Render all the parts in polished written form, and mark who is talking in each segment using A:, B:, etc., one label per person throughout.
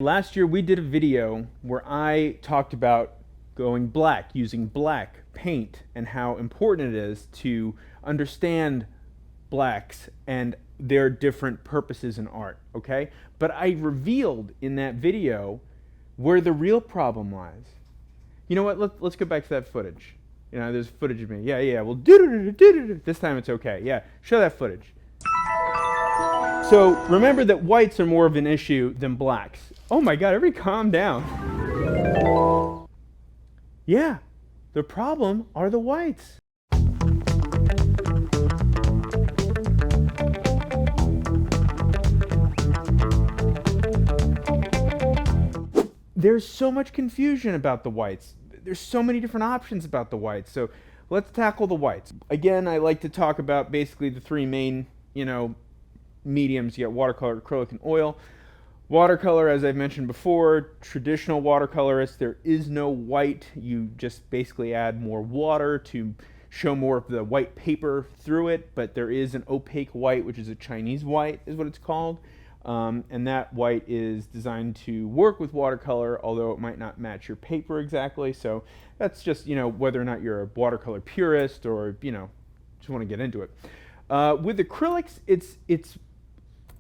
A: Last year we did a video where I talked about going black, using black paint, and how important it is to understand blacks and their different purposes in art, okay? But I revealed in that video where the real problem lies. You know what, let's go back to that footage. You know, there's footage of me. Yeah, well, this time it's okay. Yeah, show that footage. So remember that whites are more of an issue than blacks. Oh my God, everybody calm down. Yeah, the problem are the whites. There's so much confusion about the whites. There's so many different options about the whites. So let's tackle the whites. Again, I like to talk about basically the three main, mediums. You got watercolor, acrylic, and oil. Watercolor, as I've mentioned before, traditional watercolorists, there is no white. You just basically add more water to show more of the white paper through it, but there is an opaque white, which is a Chinese white, is what it's called. And that white is designed to work with watercolor, although it might not match your paper exactly. So that's just, whether or not you're a watercolor purist or, just want to get into it. With acrylics, it's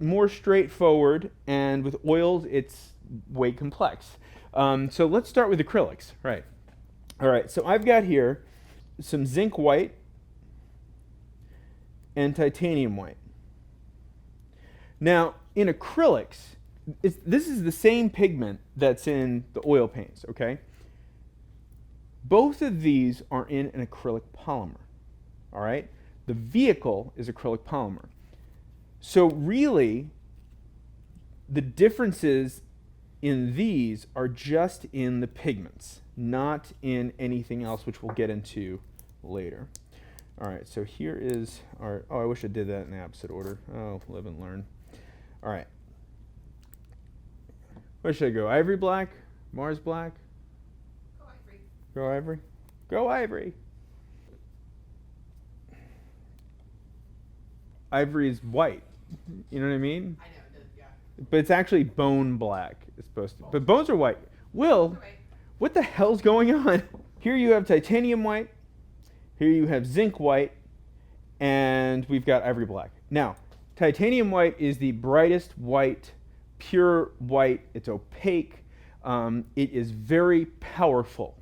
A: more straightforward, and with oils, it's way complex. So let's start with acrylics. Right. All right, so I've got here some zinc white and titanium white. Now, in acrylics, this is the same pigment that's in the oil paints, okay? Both of these are in an acrylic polymer, all right? The vehicle is acrylic polymer. So really, the differences in these are just in the pigments, not in anything else, which we'll get into later. All right, so here is our, I wish I did that in the opposite order. Oh, live and learn. All right. Where should I go? Ivory black? Mars black?
B: Go ivory.
A: Go ivory? Go ivory. Ivory is white. You know what I mean?
B: I know, it does, yeah.
A: But it's actually bone black. It's supposed to. But bones are white. Will,
B: Right.
A: what the hell's going on? Here you have titanium white. Here you have zinc white. And we've got ivory black. Now, titanium white is the brightest white, pure white. It's opaque. It is very powerful.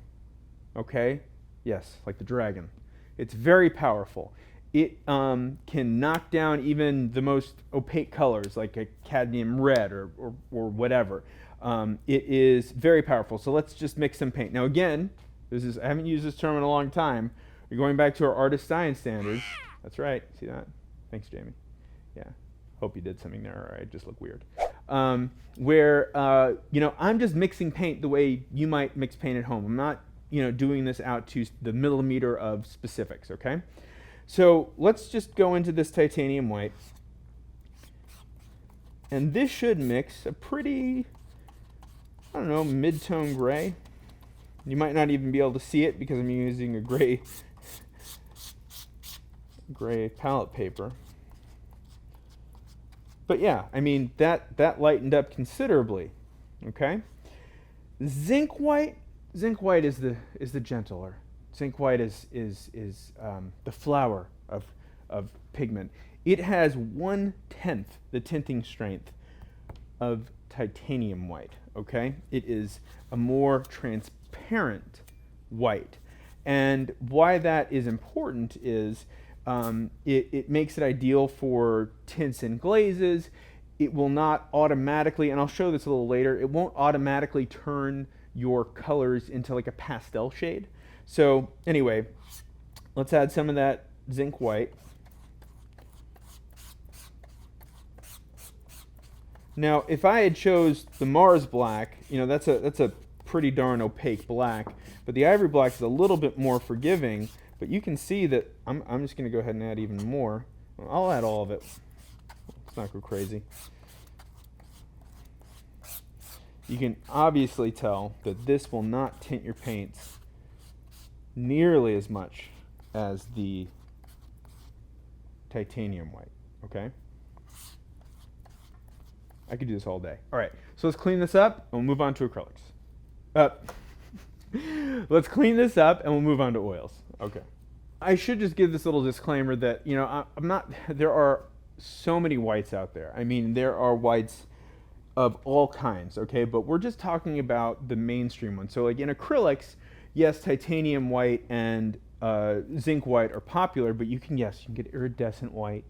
A: Okay? Yes, like the dragon. It's very powerful. It can knock down even the most opaque colors, like a cadmium red or whatever. It is very powerful. So let's just mix some paint. Now again, I haven't used this term in a long time. We're going back to our artist science standards. That's right. See that? Thanks, Jamie. Yeah. Hope you did something there, or I just look weird. I'm just mixing paint the way you might mix paint at home. I'm not, doing this out to the millimeter of specifics, okay? So let's just go into this titanium white. And this should mix a pretty, mid-tone gray. You might not even be able to see it because I'm using a gray palette paper. But yeah, I mean, that lightened up considerably, okay? Zinc white is the gentler. Zinc white is the flower of pigment. It has 1/10 the tinting strength of titanium white, okay? It is a more transparent white. And why that is important is it makes it ideal for tints and glazes. It will not automatically, and I'll show this a little later, it won't automatically turn your colors into like a pastel shade. So anyway, let's add some of that zinc white. Now, if I had chose the Mars black, that's a pretty darn opaque black, but the ivory black is a little bit more forgiving. But you can see that I'm just going to go ahead and add even more. I'll add all of it. Let's not go crazy. You can obviously tell that this will not tint your paints nearly as much as the titanium white, okay? I could do this all day. All right, So let's clean this up and we'll move on to acrylics. Uh, let's clean this up and we'll move on to oils. Okay. I should just give this little disclaimer that, I'm not, there are so many whites out there. I mean, there are whites of all kinds, okay? But we're just talking about the mainstream ones. So like in acrylics, yes, titanium white and zinc white are popular, but you can get iridescent white.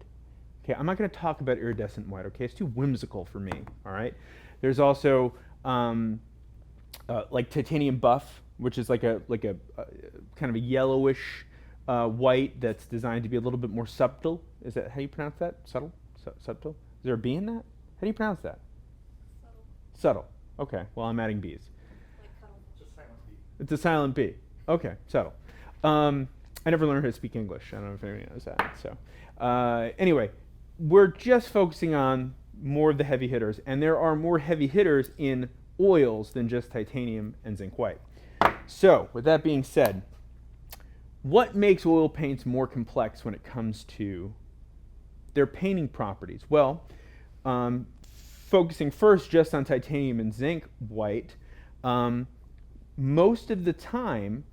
A: Okay, I'm not going to talk about iridescent white, okay? It's too whimsical for me, all right? There's also like titanium buff, which is like a kind of a yellowish white that's designed to be a little bit more subtle. Is that how you pronounce that? Subtle? Subtle? Is there a B in that? How do you pronounce that?
B: Subtle.
A: Subtle. Okay, well, I'm adding B's.
B: Like cuttlefish.
C: It's a silent B.
A: It's a silent B. Okay, subtle. I never learned how to speak English. I don't know if anyone knows that. So, anyway, we're just focusing on more of the heavy hitters, and there are more heavy hitters in oils than just titanium and zinc white. So, with that being said, what makes oil paints more complex when it comes to their painting properties? Well, focusing first just on titanium and zinc white, most of the time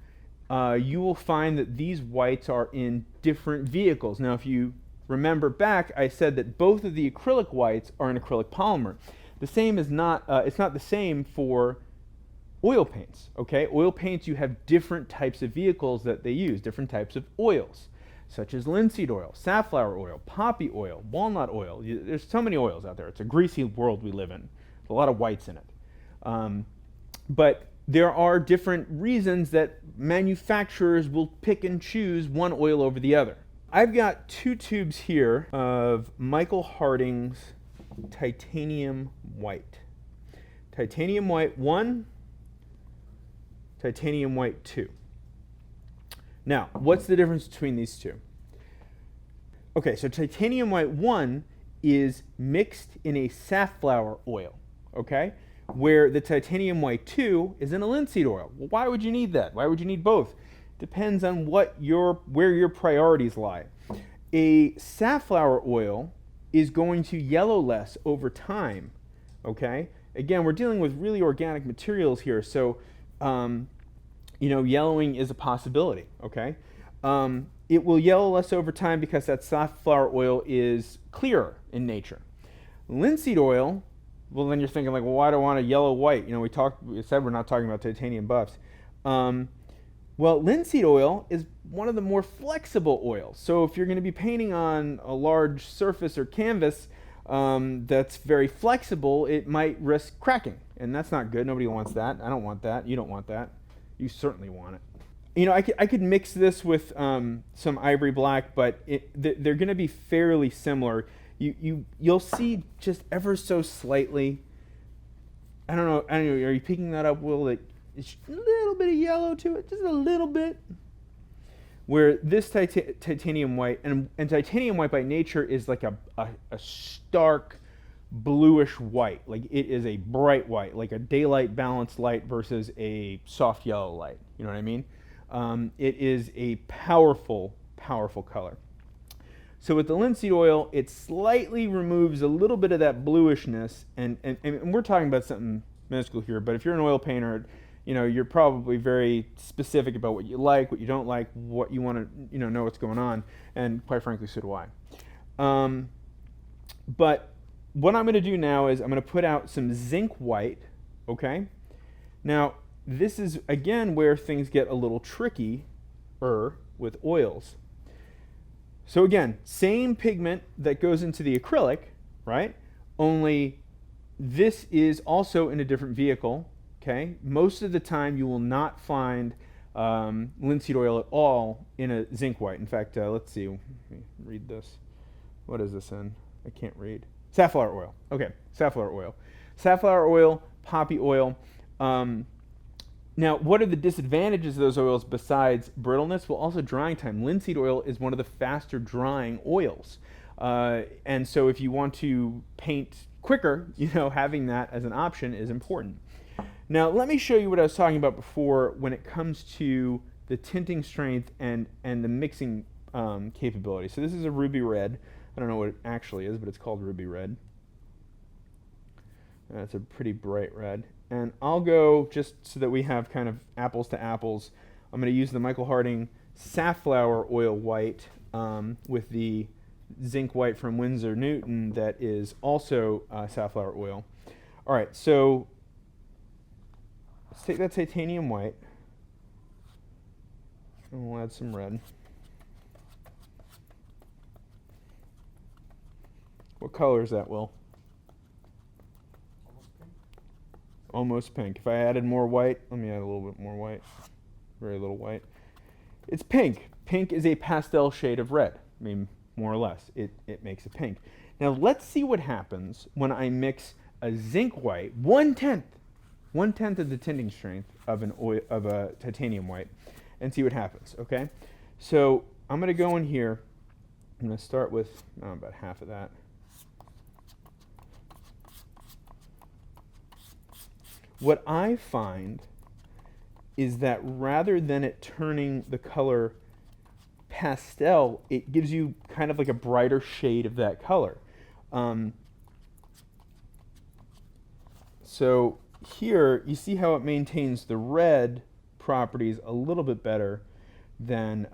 A: you will find that these whites are in different vehicles. Now, if you remember back, I said that both of the acrylic whites are an acrylic polymer. The same is not, it's not the same for oil paints, okay? Oil paints, you have different types of vehicles that they use, different types of oils, such as linseed oil, safflower oil, poppy oil, walnut oil. There's so many oils out there. It's a greasy world we live in. There's a lot of whites in it. But there are different reasons that manufacturers will pick and choose one oil over the other. I've got 2 tubes here of Michael Harding's Titanium White. Titanium White 1, Titanium White 2. Now, what's the difference between these two? Okay, so Titanium White 1 is mixed in a safflower oil, okay? Where the Titanium White 2 is in a linseed oil. Well, why would you need that? Why would you need both? Depends on where your priorities lie. A safflower oil is going to yellow less over time, okay? Again, we're dealing with really organic materials here, so yellowing is a possibility, okay? It will yellow less over time because that safflower oil is clearer in nature. Linseed oil, well, then you're thinking like, well, why do I want a yellow white? We said we're not talking about titanium buffs. Well, linseed oil is one of the more flexible oils. So if you're going to be painting on a large surface or canvas that's very flexible, it might risk cracking. And that's not good. Nobody wants that. I don't want that. You don't want that. You certainly want it. I could mix this with some ivory black, but they're going to be fairly similar. You'll see just ever so slightly. I don't know. Are you picking that up, Will? That it's a little bit of yellow to it, just a little bit. Where this titanium white, and titanium white by nature is like a stark bluish white. Like it is a bright white, like a daylight balanced light versus a soft yellow light. You know what I mean? It is a powerful, powerful color. So with the linseed oil, it slightly removes a little bit of that bluishness, and we're talking about something minuscule here, but if you're an oil painter, you're probably very specific about what you like, what you don't like, what you want to, know what's going on, and quite frankly, so do I. But what I'm going to do now is I'm going to put out some zinc white, okay? Now, this is, again, where things get a little tricky with oils. So again, same pigment that goes into the acrylic, right? Only this is also in a different vehicle, okay? Most of the time you will not find linseed oil at all in a zinc white. In fact, let's see, let me read this. What is this in? I can't read. Safflower oil. Okay, safflower oil. Safflower oil, poppy oil. Now, what are the disadvantages of those oils besides brittleness? Well, also drying time. Linseed oil is one of the faster drying oils. And so if you want to paint quicker, having that as an option is important. Now, let me show you what I was talking about before when it comes to the tinting strength and the mixing capability. So this is a ruby red. I don't know what it actually is, but it's called ruby red. That's a pretty bright red. And I'll go, just so that we have kind of apples to apples, I'm going to use the Michael Harding Safflower Oil White with the Zinc White from Winsor Newton that is also safflower oil. All right, so let's take that titanium white and we'll add some red. What color is that, Will? Almost pink. If I added more white, let me add a little bit more white. Very little white. It's pink. Pink is a pastel shade of red. I mean, more or less. It makes it pink. Now let's see what happens when I mix a zinc white, 1/10 of the tinting strength of a titanium white, and see what happens. Okay. So I'm going to go in here. I'm going to start with about half of that. What I find is that rather than it turning the color pastel, it gives you kind of like a brighter shade of that color. So here you see how it maintains the red properties a little bit better than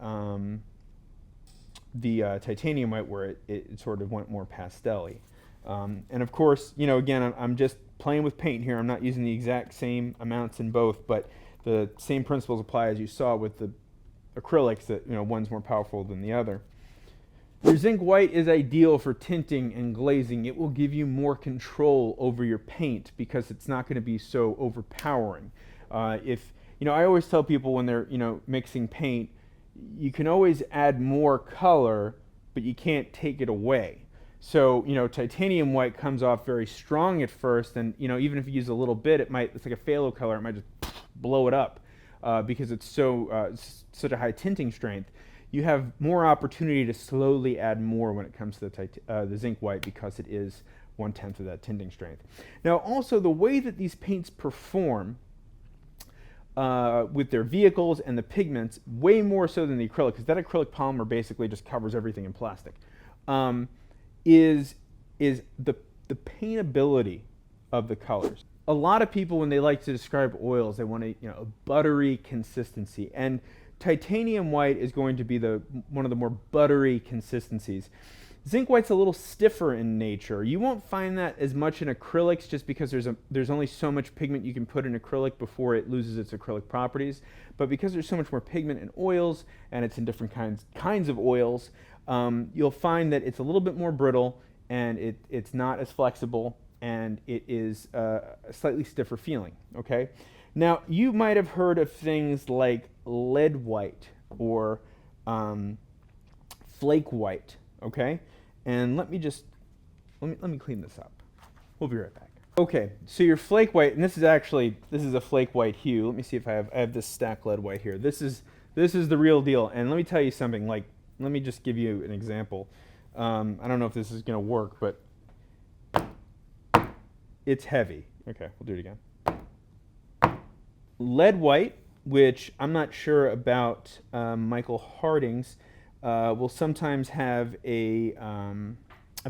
A: the titanium white, where it sort of went more pastel-y. And of course, you know, again, I'm just playing with paint here. I'm not using the exact same amounts in both, but the same principles apply as you saw with the acrylics, that, you know, one's more powerful than the other. Your zinc white is ideal for tinting and glazing. It will give you more control over your paint because it's not going to be so overpowering. If you know, I always tell people when they're, you know, mixing paint, you can always add more color, but you can't take it away. So, you know, titanium white comes off very strong at first, and, you know, even if you use a little bit, it's like a phthalo color, it might just blow it up because it's such a high tinting strength. You have more opportunity to slowly add more when it comes to the zinc white, because it is 1/10 of that tinting strength. Now, also the way that these paints perform with their vehicles and the pigments, way more so than the acrylic, because that acrylic polymer basically just covers everything in plastic. Is the paintability of the colors. A lot of people, when they like to describe oils, they want a buttery consistency, and titanium white is going to be one of the more buttery consistencies. Zinc white's a little stiffer in nature. You won't find that as much in acrylics, just because there's only so much pigment you can put in acrylic before it loses its acrylic properties. But because there's so much more pigment in oils, and it's in different kinds of oils, you'll find that it's a little bit more brittle, and it's not as flexible, and it is a slightly stiffer feeling. Okay. Now, you might have heard of things like lead white or flake white. Okay, and let me clean this up. We'll be right back. Okay, so your flake white, and this is a flake white hue. Let me see if I have this stack lead white here. This is the real deal. And let me tell you something. Like, let me just give you an example. I don't know if this is going to work, but it's heavy. Okay, we'll do it again. Lead white, which I'm not sure about Michael Harding's, will sometimes have a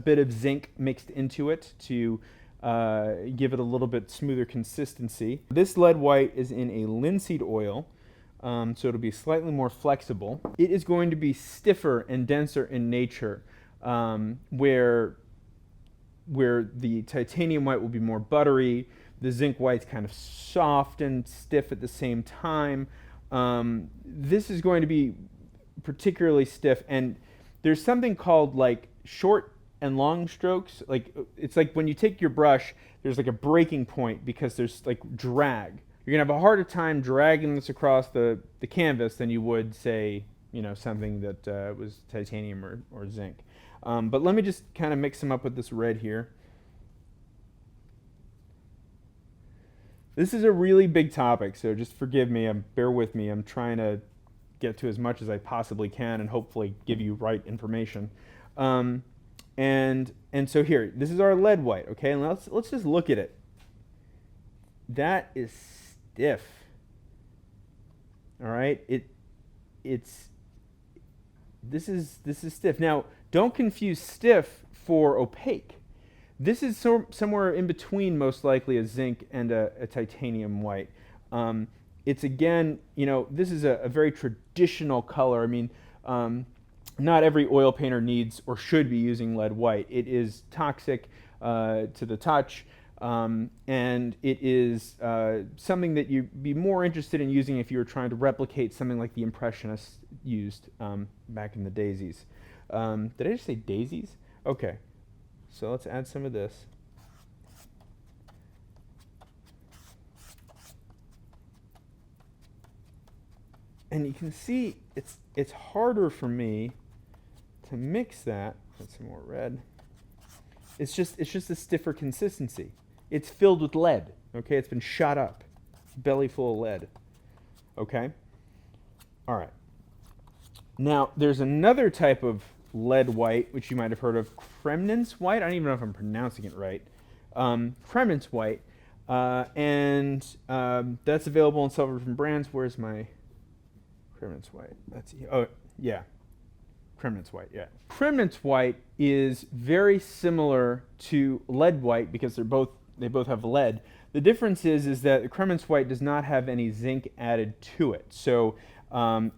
A: bit of zinc mixed into it to give it a little bit smoother consistency. This lead white is in a linseed oil, so it'll be slightly more flexible. It is going to be stiffer and denser in nature, where the titanium white will be more buttery. The zinc white's kind of soft and stiff at the same time. This is going to be particularly stiff, and there's something called like short and long strokes. Like, it's like when you take your brush, there's like a breaking point because there's like drag. You're gonna have a harder time dragging this across the canvas than you would, say, you know, something that was titanium or zinc. But let me just kind of mix them up with this red here. This is a really big topic, so just forgive me, bear with me. I'm trying to get to as much as I possibly can and hopefully give you right information. And so here, this is our lead white, okay? And let's just look at it. That is stiff. All right? This is stiff. Now, don't confuse stiff for opaque. This is somewhere in between, most likely, a zinc and a titanium white. It's again, this is a very traditional color. I mean, not every oil painter needs or should be using lead white. It is toxic to the touch, and it is something that you'd be more interested in using if you were trying to replicate something like the Impressionists used back in the daisies. Did I just say daisies? Okay, so let's add some of this. And you can see it's harder for me to mix that. Add some more red. It's just a stiffer consistency. It's filled with lead. Okay, it's been shot up, belly full of lead. Okay. All right. Now there's another type of lead white which you might have heard of, Kremnitz white. I don't even know if I'm pronouncing it right. Kremnitz white, and that's available in several different brands. Where's my Kremnitz white? Let's see. Oh, yeah. Kremnitz white, yeah. Kremnitz white is very similar to lead white because they both have lead. The difference is that the Kremnitz white does not have any zinc added to it. So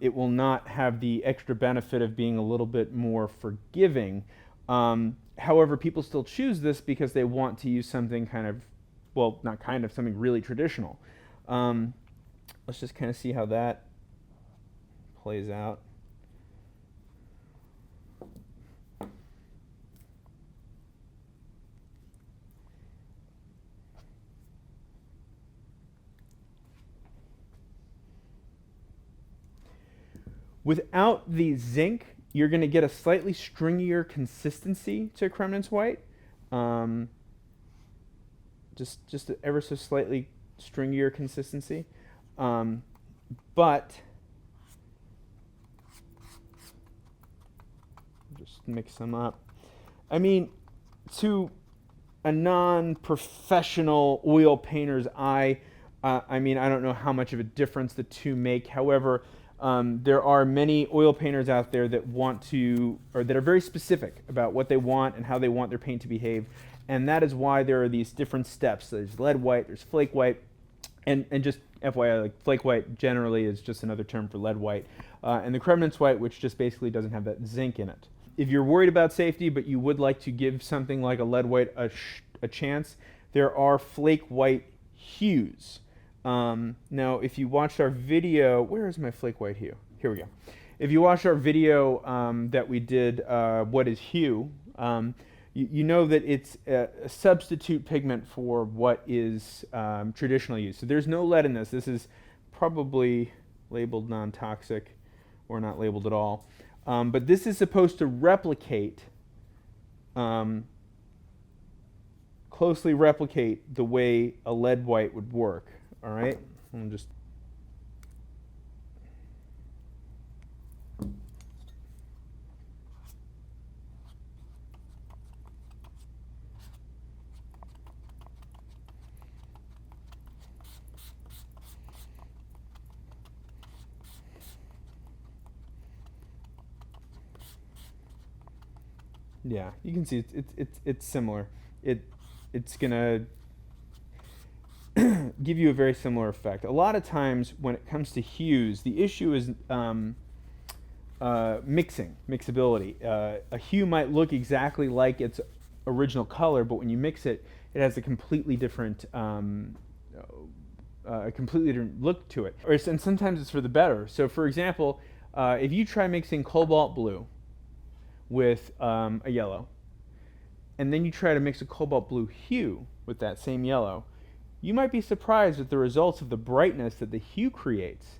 A: it will not have the extra benefit of being a little bit more forgiving. However, people still choose this because they want to use something something really traditional. Let's just kind of see how that plays out. Without the zinc, you're going to get a slightly stringier consistency to Kremnitz white. Just ever so slightly stringier consistency. But just mix them up. I mean, to a non-professional oil painter's eye, I don't know how much of a difference the two make. However, there are many oil painters out there that that are very specific about what they want and how they want their paint to behave. And that is why there are these different steps. There's lead white, there's flake white, and just FYI, like flake white generally is just another term for lead white. And the Kremnitz white, which just basically doesn't have that zinc in it. If you're worried about safety, but you would like to give something like a lead white a chance, there are flake white hues. Now, if you watched our video, where is my flake white hue? Here we go. If you watched our video that we did, what is hue, you know that it's a substitute pigment for what is traditionally used. So there's no lead in this. This is probably labeled non-toxic or not labeled at all. But this is supposed to closely replicate the way a lead white would work. All right, I'm just. Yeah, you can see it's similar. It's gonna give you a very similar effect. A lot of times when it comes to hues, the issue is mixability. A hue might look exactly like its original color, but when you mix it, it has a completely different look to it. And sometimes it's for the better. So for example, if you try mixing cobalt blue with a yellow, and then you try to mix a cobalt blue hue with that same yellow, you might be surprised at the results of the brightness that the hue creates.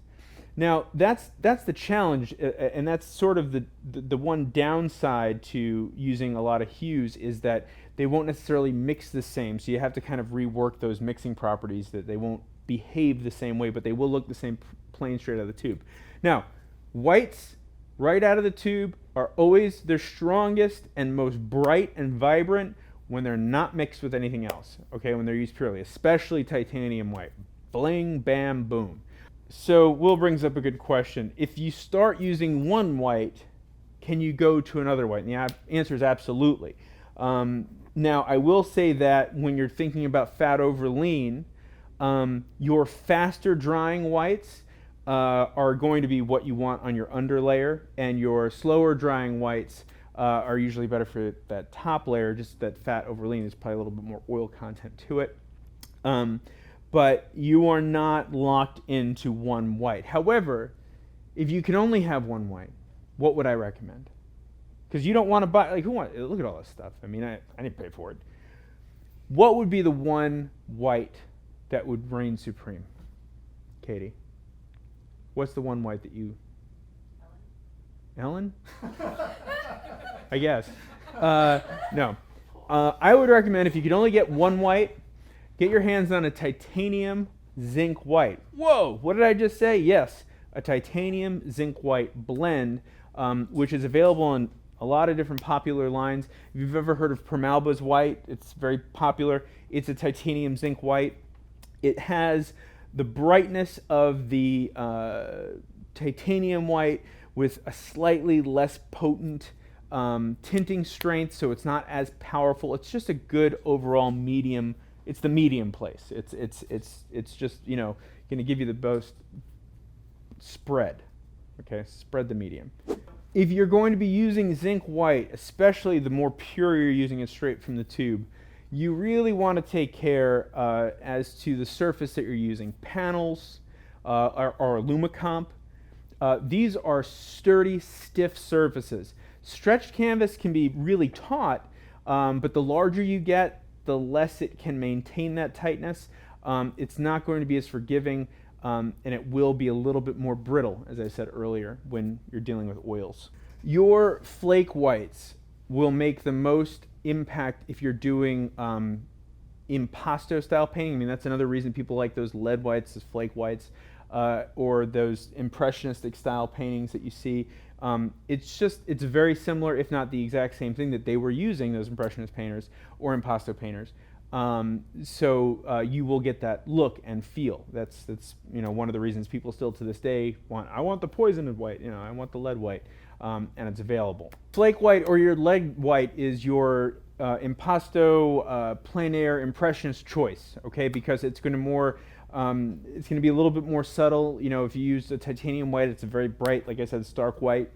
A: Now, that's the challenge, and that's sort of the one downside to using a lot of hues, is that they won't necessarily mix the same, so you have to kind of rework those mixing properties, that they won't behave the same way, but they will look the same plain straight out of the tube. Now, whites right out of the tube are always their strongest and most bright and vibrant when they're not mixed with anything else, okay, when they're used purely, especially titanium white. Bling, bam, boom. So Will brings up a good question. If you start using one white, can you go to another white? And the answer is absolutely. Now, I will say that when you're thinking about fat over lean, your faster drying whites are going to be what you want on your underlayer, and your slower drying whites are usually better for that top layer. Just that fat over lean is probably a little bit more oil content to it. Um, but you are not locked into one white. However, if you can only have one white, what would I recommend? Because you don't want to buy, like, who want, look at all this stuff. I mean, I didn't pay for it. What would be the one white that would reign supreme? Katie? What's the one white that you... Ellen? I guess. No. I would recommend, if you could only get one white, get your hands on a titanium zinc white. Whoa, what did I just say? Yes, a titanium zinc white blend, which is available in a lot of different popular lines. If you've ever heard of Permalba's white, it's very popular. It's a titanium zinc white. It has the brightness of the titanium white with a slightly less potent tinting strength, so it's not as powerful. It's just a good overall medium. It's the medium place. It's just, you know, going to give you the most spread. Okay, spread the medium. If you're going to be using zinc white, especially the more pure you're using it straight from the tube, you really want to take care as to the surface that you're using. Panels or Lumicomp. These are sturdy, stiff surfaces. Stretched canvas can be really taut, but the larger you get, the less it can maintain that tightness. It's not going to be as forgiving, and it will be a little bit more brittle, as I said earlier, when you're dealing with oils. Your flake whites will make the most impact if you're doing impasto style painting. I mean, that's another reason people like those lead whites as flake whites, or those impressionistic style paintings that you see. It's very similar, if not the exact same thing that they were using, those impressionist painters or impasto painters. So you will get that look and feel. That's you know, one of the reasons people still to this day I want the poisoned white, you know, I want the lead white, and it's available. Flake white or your lead white is your impasto plein air impressionist choice, okay, because it's going to it's going to be a little bit more subtle. You know, if you use a titanium white, it's a very bright, like I said, stark white,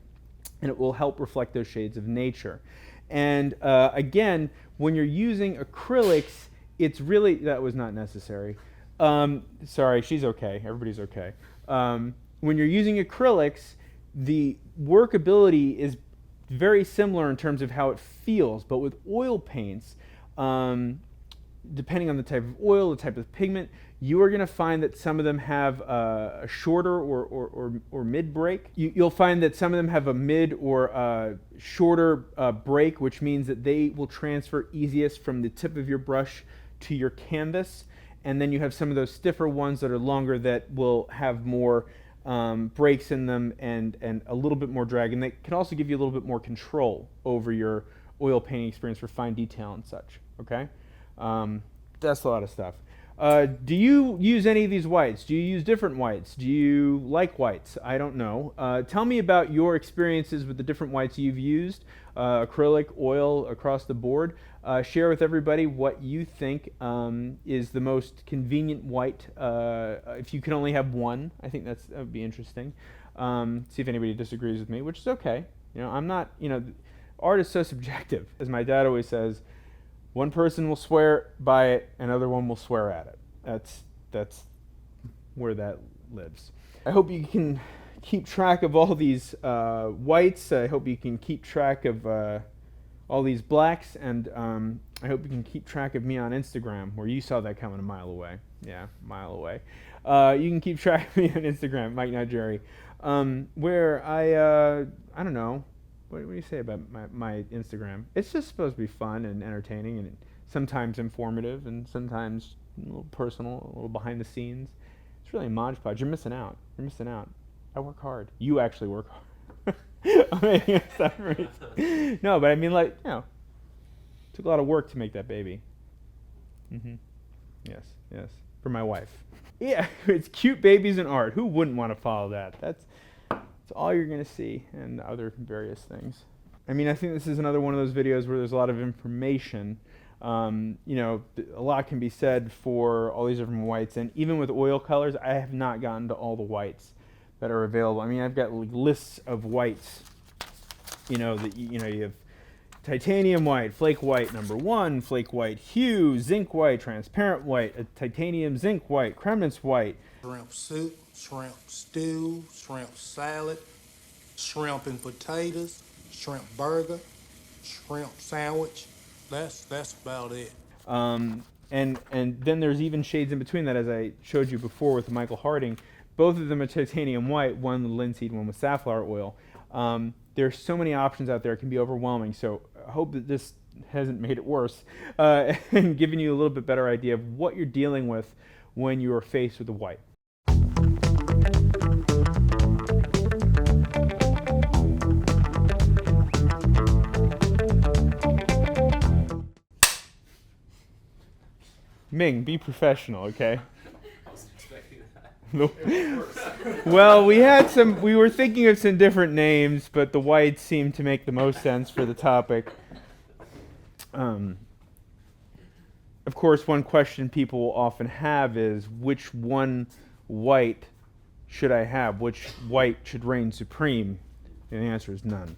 A: and it will help reflect those shades of nature. And again, when you're using acrylics, it's really, that was not necessary. Sorry, she's okay. Everybody's okay. When you're using acrylics, the workability is very similar in terms of how it feels, but with oil paints, depending on the type of oil, the type of pigment, you are going to find that some of them have a shorter or mid break. You'll find that some of them have a mid or shorter break, which means that they will transfer easiest from the tip of your brush to your canvas. And then you have some of those stiffer ones that are longer that will have more breaks in them and a little bit more drag. And they can also give you a little bit more control over your oil painting experience for fine detail and such. Okay? That's a lot of stuff. Do you use any of these whites? Do you use different whites? Do you like whites? I don't know. Tell me about your experiences with the different whites you've used, acrylic, oil, across the board. Share with everybody what you think is the most convenient white. If you can only have one, I think that would be interesting. See if anybody disagrees with me, which is okay. You know, I'm not, you know, art is so subjective. As my dad always says, one person will swear by it, another one will swear at it. That's where that lives. I hope you can keep track of all these whites. I hope you can keep track of all these blacks, and I hope you can keep track of me on Instagram, where you saw that coming a mile away. Yeah, a mile away. You can keep track of me on Instagram, Mike Not Jerry, where I don't know. What do you say about my Instagram? It's just supposed to be fun and entertaining and sometimes informative and sometimes a little personal, a little behind the scenes. It's really a Mod Podge. You're missing out. You're missing out. I work hard. You actually work hard. No, but I mean, like, you know, it took a lot of work to make that baby. Yes, yes. For my wife. Yeah, it's cute babies and art. Who wouldn't want to follow that? That's all you're going to see, and other various things. I mean, I think this is another one of those videos where there's a lot of information, You know, a lot can be said for all these different whites, and even with oil colors, I have not gotten to all the whites that are available. I mean, I've got lists of whites. You know that you have titanium white, flake white #1, flake white hue, zinc white, transparent white, a titanium zinc white, cremnitz white.
C: Shrimp soup, shrimp stew, shrimp salad, shrimp and potatoes, shrimp burger, shrimp sandwich. That's about it.
A: And then there's even shades in between that, as I showed you before with the Michael Harding. Both of them are titanium white, one with linseed, one with safflower oil. There's so many options out there, it can be overwhelming. So I hope that this hasn't made it worse and given you a little bit better idea of what you're dealing with when you are faced with a white. Ming, be professional, okay?
D: I wasn't expecting that.
A: Well, we were thinking of some different names, but the whites seemed to make the most sense for the topic. Of course, one question people will often have is, which one white should I have? Which white should reign supreme? And the answer is none.